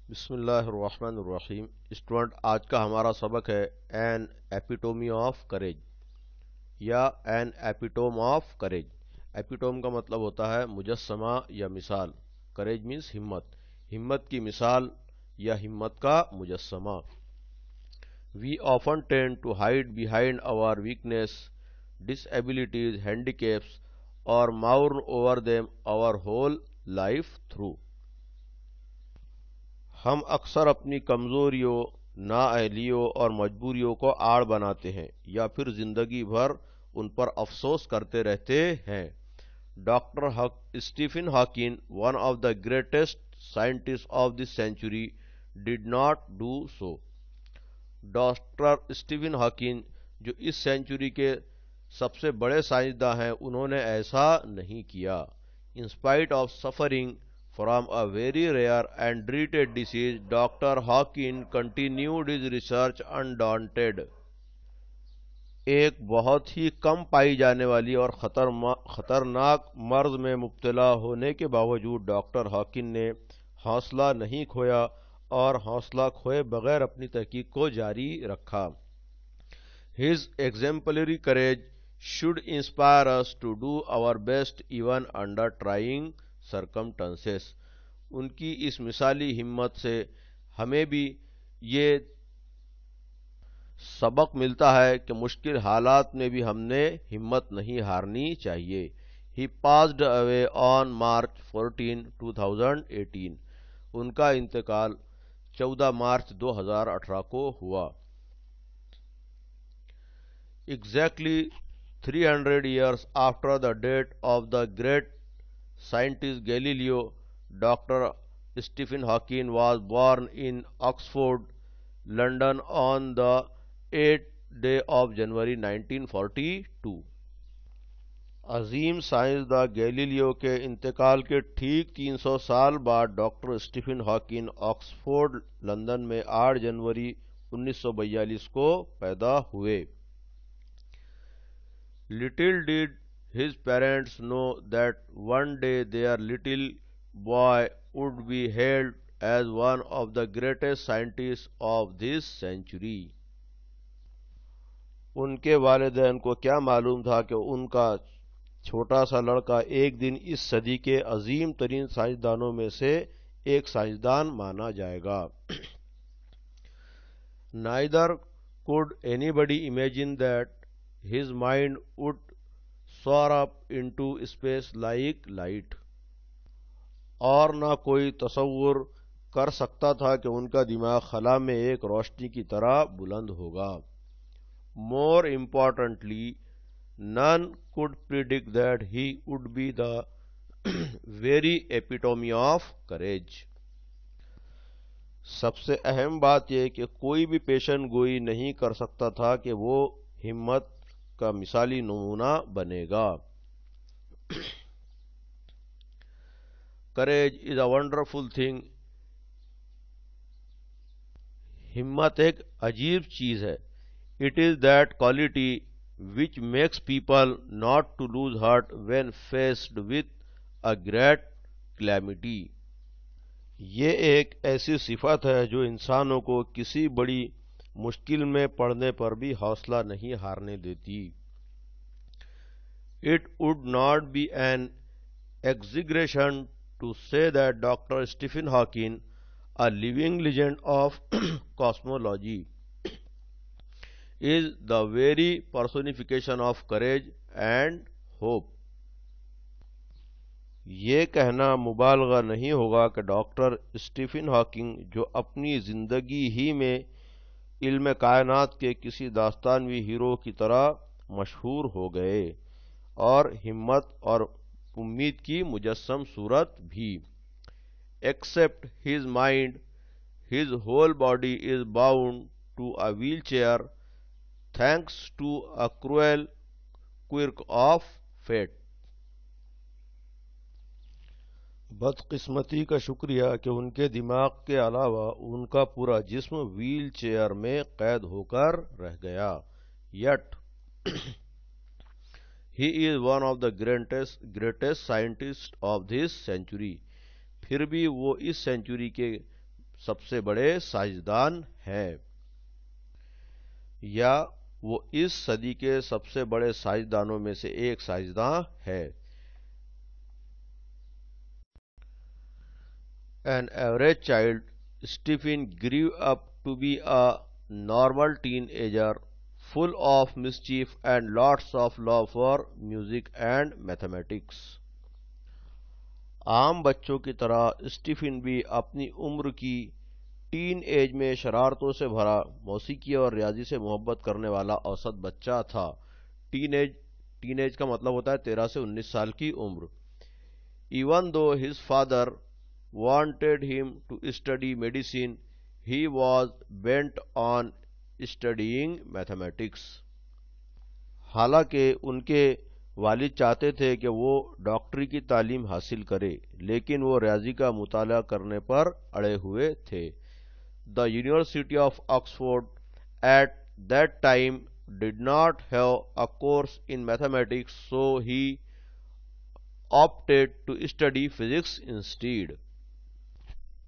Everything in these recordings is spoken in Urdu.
بسم اللہ الرحمن الرحیم اسٹوڈنٹ آج کا ہمارا سبق ہے این ایپیٹومی آف کریج یا an epitome of courage. Epitome کا مطلب ہوتا ہے مجسمہ یا مثال، کریج مینس ہمت، ہمت کی مثال یا ہمت کا مجسمہ۔ We often tend to hide behind our weakness, disabilities, handicaps اور mourn over them our whole life through. ہم اکثر اپنی کمزوریوں، نااہلیوں اور مجبوریوں کو آڑ بناتے ہیں یا پھر زندگی بھر ان پر افسوس کرتے رہتے ہیں۔ Doctor Stephen Hawking, one of the greatest scientist of this century, did not do so. Doctor Stephen Hawking جو اس سینچری کے سب سے بڑے سائنسداں ہیں، انہوں نے ایسا نہیں کیا۔ In spite of suffering from a very rare and dreaded disease, Dr. Hawking continued his research undaunted۔ ایک بہت ہی کم پائی جانے والی اور خطرناک مرض میں مبتلا ہونے کے باوجود ڈاکٹر ہاکن نے حوصلہ نہیں کھویا اور حوصلہ کھوئے بغیر اپنی تحقیق کو جاری رکھا۔ His exemplary courage should inspire us to do our best even under trying سرکمٹنسز۔ ان کی اس مثالی ہمت سے ہمیں بھی یہ سبق ملتا ہے کہ مشکل حالات میں بھی ہم نے ہمت نہیں ہارنی چاہیے۔ He passed away on March 14, 2018۔ ان کا انتقال 14 مارچ 2018 کو ہوا۔ Exactly 300 years after the death of the great scientist Galileo, Dr. Stephen Hawking was born in Oxford, London on the 8th day of January 1942۔ عظیم سائنسداں گیلیلیو کے انتقال کے ٹھیک 300 سال بعد doctor Stephen Hawking Oxford London میں 8 جنوری 1942 کو پیدا ہوئے۔ Little did his parents know that one day their little boy would be hailed as one of the greatest scientists of this century۔ ان کے والدین کو کیا معلوم تھا کہ ان کا چھوٹا سا لڑکا ایک دن اس صدی کے عظیم ترین سائنسدانوں میں سے ایک سائنسدان مانا جائے گا۔ Neither could anybody imagine that his mind would soar up into space like light۔ اور نہ کوئی تصور کر سکتا تھا کہ ان کا دماغ خلا میں ایک روشنی کی طرح بلند ہوگا۔ More importantly, none could predict that he would be the very epitome of courage۔ سب سے اہم بات یہ کہ کوئی بھی پیشن گوئی نہیں کر سکتا تھا کہ وہ ہمت کا مثالی نمونہ بنے گا۔ Courage is a wonderful thing۔ ہمت ایک عجیب چیز ہے۔ It is that quality which makes people not to lose heart when faced with a great calamity۔ یہ ایک ایسی صفت ہے جو انسانوں کو کسی بڑی مشکل میں پڑنے پر بھی حوصلہ نہیں ہارنے دیتی۔ It would not be an exaggeration to say that Dr. Stephen Hawking, a living legend of cosmology, is the very personification of courage and hope۔ یہ کہنا مبالغہ نہیں ہوگا کہ ڈاکٹر اسٹیفن ہاکنگ جو اپنی زندگی ہی میں علم کائنات کے کسی داستانوی ہیرو کی طرح مشہور ہو گئے، اور ہمت اور امید کی مجسم صورت بھی۔ Except his mind, his whole body is bound to a wheelchair thanks to a cruel quirk of fate۔ بدقسمتی کا شکریہ کہ ان کے دماغ کے علاوہ ان کا پورا جسم ویل چیئر میں قید ہو کر رہ گیا۔ Yet he is one of the greatest scientists of this century۔ پھر بھی وہ اس سینچری کے سب سے بڑے سائنسدان ہیں، یا وہ اس صدی کے سب سے بڑے سائنسدانوں میں سے ایک سائنسداں ہے۔ An average child, Stephen grew up to be a normal teenager, full of mischief and lots of love for music and mathematics. عام بچوں کی طرح اسٹیفن بھی اپنی عمر کی ٹین ایج میں شرارتوں سے بھرا، موسیقی اور ریاضی سے محبت کرنے والا اوسط بچہ تھا۔ ٹین ایج کا مطلب ہوتا ہے 13 سے 19 سال کی عمر۔ Even though his father wanted him to study medicine, he was bent on studying mathematics. حالانکہ ان کے والد چاہتے تھے کہ وہ ڈاکٹری کی تعلیم حاصل کرے، لیکن وہ ریاضی کا مطالعہ کرنے پر اڑے ہوئے تھے۔ The University of Oxford at that time did not have a course in mathematics, so he opted to study physics instead.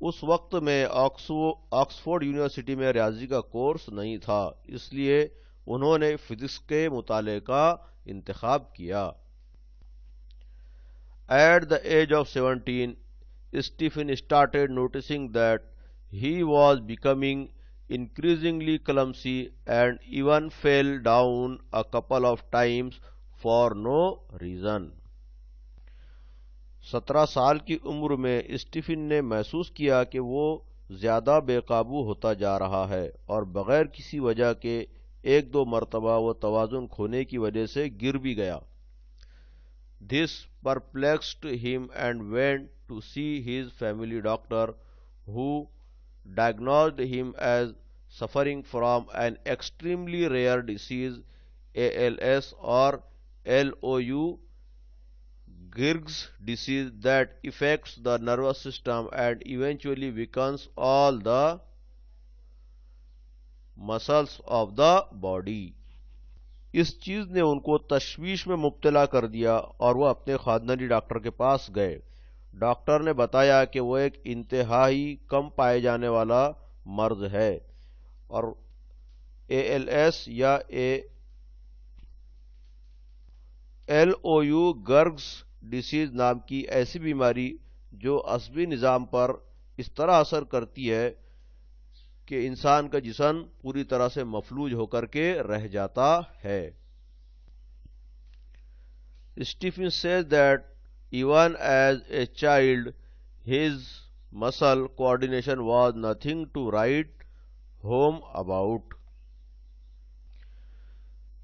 اس وقت میں آکسفورڈ یونیورسٹی میں ریاضی کا کورس نہیں تھا، اس لیے انہوں نے فزکس کے مطالعے کا انتخاب کیا۔ At the age of 17, Stephen started noticing that he was becoming increasingly clumsy and even fell down a couple of times for no reason. 17 سال کی عمر میں اسٹیفن نے محسوس کیا کہ وہ زیادہ بے قابو ہوتا جا رہا ہے، اور بغیر کسی وجہ کے ایک دو مرتبہ وہ توازن کھونے کی وجہ سے گر بھی گیا۔ This perplexed him and went to see his family doctor, who diagnosed him as suffering from an extremely rare disease, ALS or LOU, Gerg's disease, that affects the nervous system and eventually weakens all the muscles of the body. اس چیز نے ان کو تشویش میں مبتلا کر دیا اور وہ اپنے خاندانی ڈاکٹر کے پاس گئے۔ ڈاکٹر نے بتایا کہ وہ ایک انتہائی کم پائے جانے والا مرض ہے، اور ALS یا LOU گرگز ڈیسیز نام کی ایسی بیماری جو عصبی نظام پر اس طرح اثر کرتی ہے کہ انسان کا جسم پوری طرح سے مفلوج ہو کر کے رہ جاتا ہے۔ Stephen says that even as a child, his muscle coordination was nothing to write home about.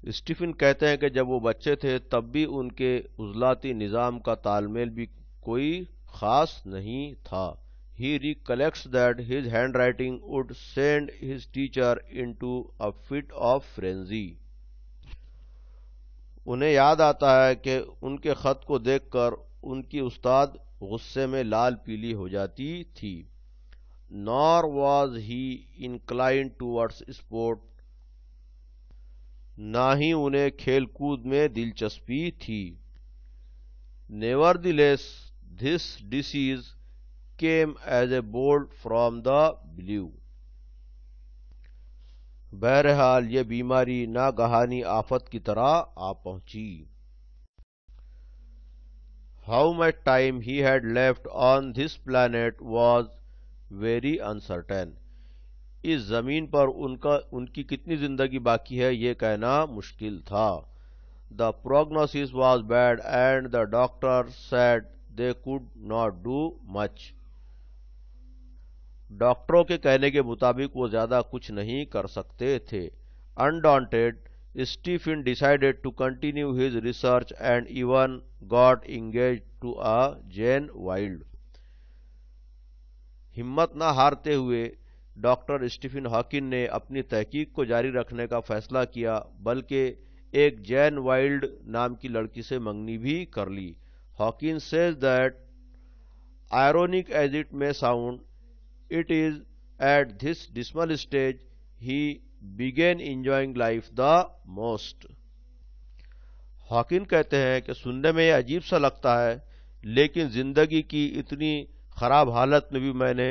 Stephen کہتے ہیں کہ جب وہ بچے تھے تب بھی ان کے عضلاتی نظام کا تال میل بھی کوئی خاص نہیں تھا۔ He recollects that his handwriting would send his teacher into a fit of frenzy. انہیں یاد آتا ہے کہ ان کے خط کو دیکھ کر ان کی استاد غصے میں لال پیلی ہو جاتی تھی۔ Nor was he inclined towards sport. نہ ہی انہیں کھیل کود میں دلچسپی تھی۔ Nevertheless, this disease came as a bolt from the blue. بہرحال یہ بیماری ناگہانی آفت کی طرح آ پہنچی۔ How much time he had left on this planet was very uncertain. اس زمین پر ان کی کتنی زندگی باقی ہے یہ کہنا مشکل تھا۔ The prognosis was bad and the doctor said they could not do much. ڈاکٹروں کے کہنے کے مطابق وہ زیادہ کچھ نہیں کر سکتے تھے۔ Undaunted, Stephen decided to continue his research and even got engaged to a Jane Wild. ہمت نہ ہارتے ہوئے ڈاکٹر اسٹیفن ہاکن نے اپنی تحقیق کو جاری رکھنے کا فیصلہ کیا، بلکہ ایک جین وائلڈ نام کی لڑکی سے منگنی بھی کر لی۔ ہاکن says that, ironic as it may sound, it is at this dismal stage he began enjoying life the most. ہاکن کہتے ہیں کہ سننے میں یہ عجیب سا لگتا ہے، لیکن زندگی کی اتنی خراب حالت میں بھی میں نے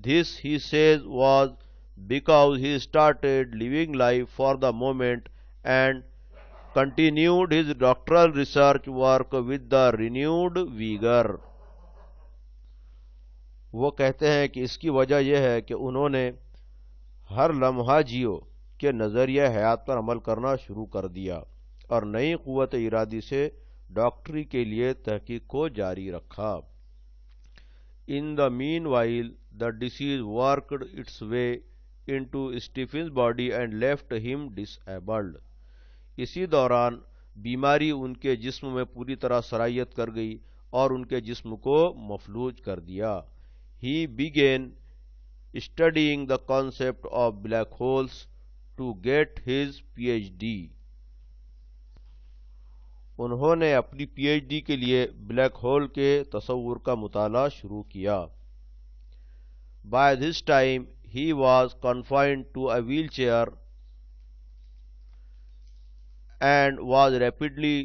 This, he says, was because he started living life for the moment and continued his doctoral research work with the renewed vigor. وہ کہتے ہیں کہ اس کی وجہ یہ ہے کہ انہوں نے ہر لمحہ جیو کے نظریہ حیات پر عمل کرنا شروع کر دیا اور نئی قوت ارادی سے ڈاکٹری کے لیے تحقیق کو جاری رکھا۔ In the meanwhile, the disease worked its way into Stephen's body and left him disabled. اسی دوران بیماری ان کے جسم میں پوری طرح سرایت کر گئی اور ان کے جسم کو مفلوج کر دیا۔ He began studying the concept of black holes to get his PhD. انہوں نے اپنی پی ایچ ڈی کے لیے بلیک ہول کے تصور کا مطالعہ شروع کیا۔ By this time he was confined to a wheelchair and was rapidly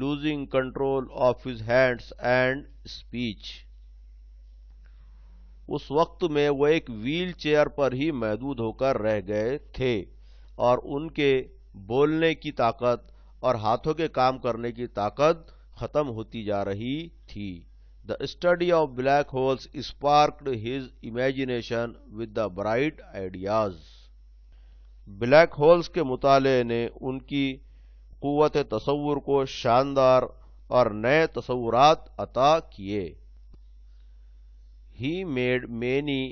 losing control of his hands and speech. اس وقت میں وہ ایک وہیل چیئر پر ہی محدود ہو کر رہ گئے تھے اور ان کے بولنے کی طاقت اور ہاتھوں کے کام کرنے کی طاقت ختم ہوتی جا رہی تھی۔ The study of black holes sparked his imagination with the bright ideas. Black holes کے مطالعے نے ان کی قوت تصور کو شاندار اور نئے تصورات عطا کیے۔ He made many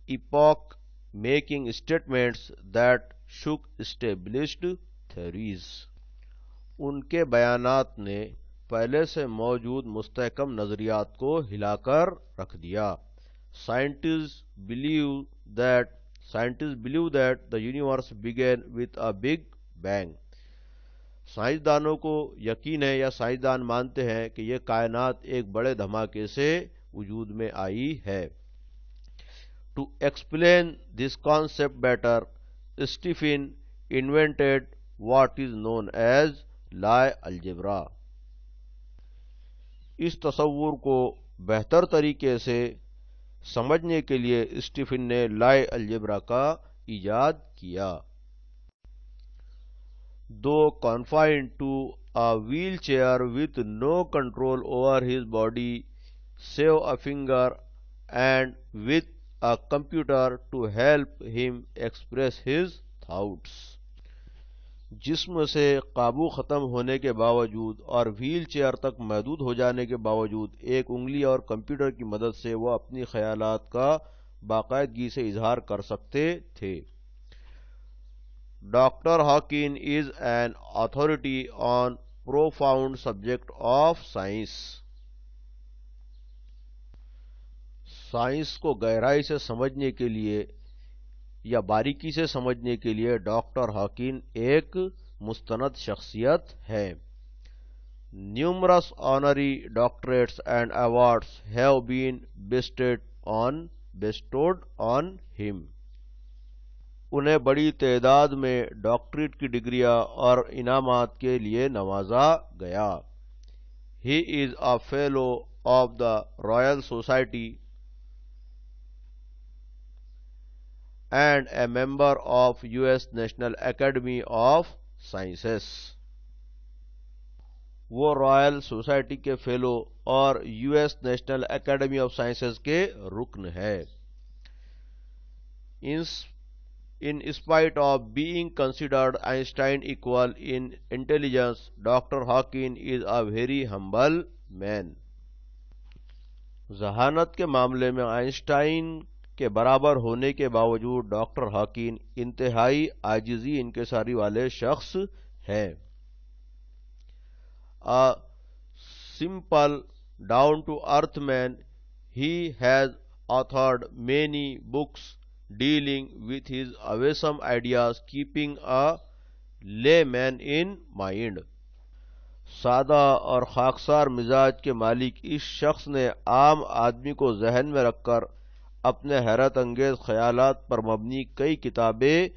epoch-making statements that shook established theories. ان کے بیانات نے پہلے سے موجود مستحکم نظریات کو ہلا کر رکھ دیا۔ Scientists believe that the universe began with a big bang. سائنسدانوں کو یقین ہے یا سائنسدان مانتے ہیں کہ یہ کائنات ایک بڑے دھماکے سے وجود میں آئی ہے۔ To explain this concept better, Stephen invented what is known as lie algebra. اس تصور کو بہتر طریقے سے سمجھنے کے لیے اسٹیفن نے لائے الجبرا کا ایجاد کیا۔ Though confined to a wheelchair with no control over his body save a finger and with a computer to help him express his thoughts. جسم سے قابو ختم ہونے کے باوجود اور وہیل چیئر تک محدود ہو جانے کے باوجود ایک انگلی اور کمپیوٹر کی مدد سے وہ اپنی خیالات کا باقاعدگی سے اظہار کر سکتے تھے۔ Doctor Hawking is an authority on profound subject of science. Science کو گہرائی سے سمجھنے کے لیے یا باریکی سے سمجھنے کے لیے ڈاکٹر ہاکن ایک مستند شخصیت ہے۔ Numerous honorary doctorates and awards have been bestowed on him. انہیں بڑی تعداد میں ڈاکٹریٹ کی ڈگریاں اور انعامات کے لیے نوازا گیا۔ He is a fellow of the Royal Society and a member of US National Academy of Sciences. وہ رائل سوسائٹی کے فیلو اور U S national academy of sciences کے رکن ہے۔ In spite of being considered Einstein equal in intelligence, Dr. Hawking is a very humble man. ذہانت کے معاملے میں آئنسٹائن کے برابر ہونے کے باوجود ڈاکٹر ہاکن انتہائی عاجزی انکساری والے شخص ہیں۔ A simple, down-to-earth man, he has authored many books dealing with his awesome ideas, keeping a layman in mind. سادہ اور خاکسار مزاج کے مالک اس شخص نے عام آدمی کو ذہن میں رکھ کر اپنے حیرت انگیز خیالات پر مبنی کئی کتابیں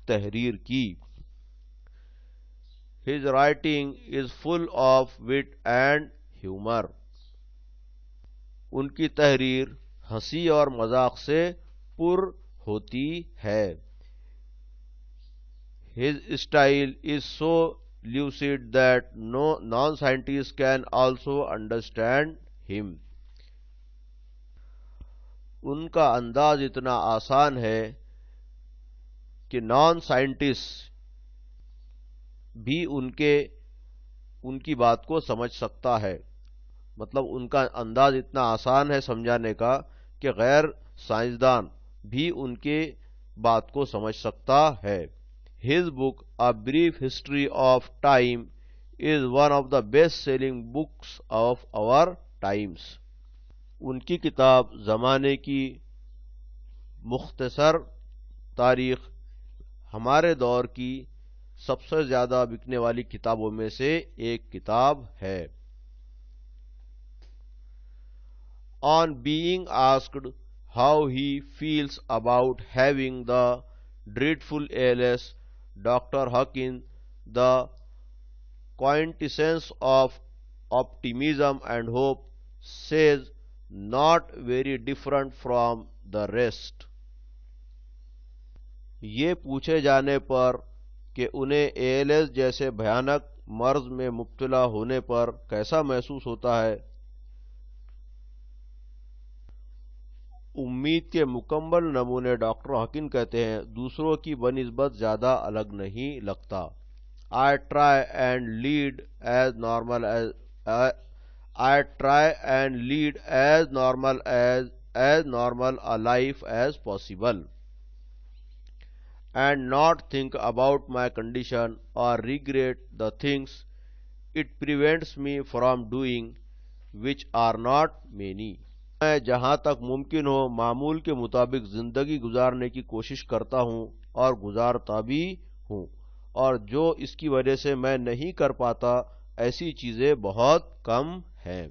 تحریر کی۔ His writing is full of wit and humor. ان کی تحریر ہنسی اور مذاق سے پر ہوتی ہے. His style is so lucid that no non-scientist can also understand him. ان کا انداز اتنا آسان ہے کہ نان سائنٹسٹ بھی ان کی بات کو سمجھ سکتا ہے. مطلب ان کا انداز اتنا آسان ہے سمجھانے کا کہ غیر سائنسدان بھی ان کے بات کو سمجھ سکتا ہے. His book, A Brief History of Time, is one of the best-selling books of our times. ان کی کتاب زمانے کی مختصر تاریخ ہمارے دور کی سب سے زیادہ بکنے والی کتابوں میں سے ایک کتاب ہے. On being asked how he feels about having the dreadful ALS, Dr. Hawkins, the quintessence of optimism and hope, says not very different from the rest. یہ پوچھے جانے پر کہ انہیں ALS جیسے بھیانک مرض میں مبتلا ہونے پر کیسا محسوس ہوتا ہے، امید کے مکمل نمونے ڈاکٹر ہاکن کہتے ہیں دوسروں کی بنسبت زیادہ الگ نہیں لگتا. I try and lead as normal a life as possible, and not think about my condition or regret the things it prevents me from doing, which are not many. میں جہاں تک ممکن ہو معمول کے مطابق زندگی گزارنے کی کوشش کرتا ہوں اور گزارتا بھی ہوں، اور جو اس کی وجہ سے میں نہیں کر پاتا ایسی چیزیں بہت کم ہیں.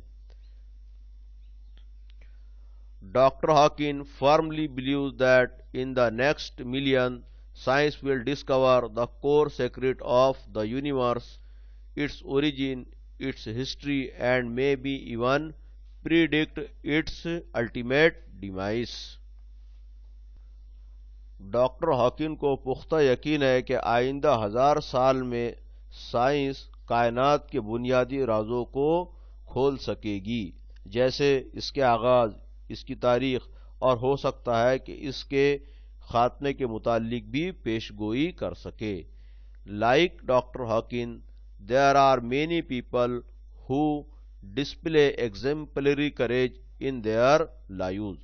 Doctor Hawking firmly believes that in the next million, science will discover the core secret of the universe, its origin, its history, and maybe even predict its ultimate demise. Doctor Hawking کو پختہ یقین ہے کہ آئندہ 1000 سال میں سائنس کائنات کے بنیادی رازوں کو کھول سکے گی، جیسے اس کے آغاز، اس کی تاریخ، اور ہو سکتا ہے کہ اس کے خاتمے کے متعلق بھی پیش گوئی کر سکے. Like Dr. Hawkins, there are many people who display exemplary courage in their lives.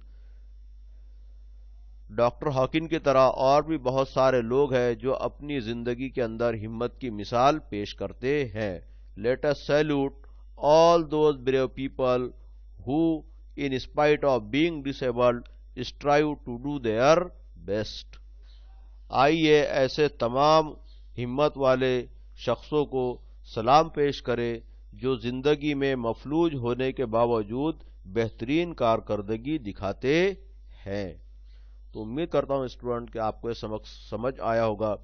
Doctor Hawking کی طرح اور بھی بہت سارے لوگ ہیں جو اپنی زندگی کے اندر ہمت کی مثال پیش کرتے ہیں. Let us salute all those brave people who, in spite of being disabled, strive to do their best. آئیے ایسے تمام ہمت والے شخصوں کو سلام پیش کریں جو زندگی میں مفلوج ہونے کے باوجود بہترین کارکردگی دکھاتے ہیں. تو امید کرتا ہوں اسٹوڈنٹ کہ آپ کو یہ سبق سمجھ آیا ہوگا.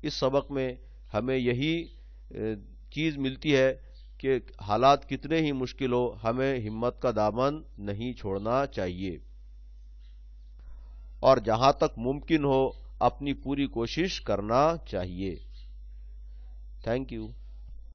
اس سبق میں ہمیں یہی چیز ملتی ہے کہ حالات کتنے ہی مشکل ہو ہمیں ہمت کا دامن نہیں چھوڑنا چاہیے، اور جہاں تک ممکن ہو اپنی پوری کوشش کرنا چاہیے. Thank you.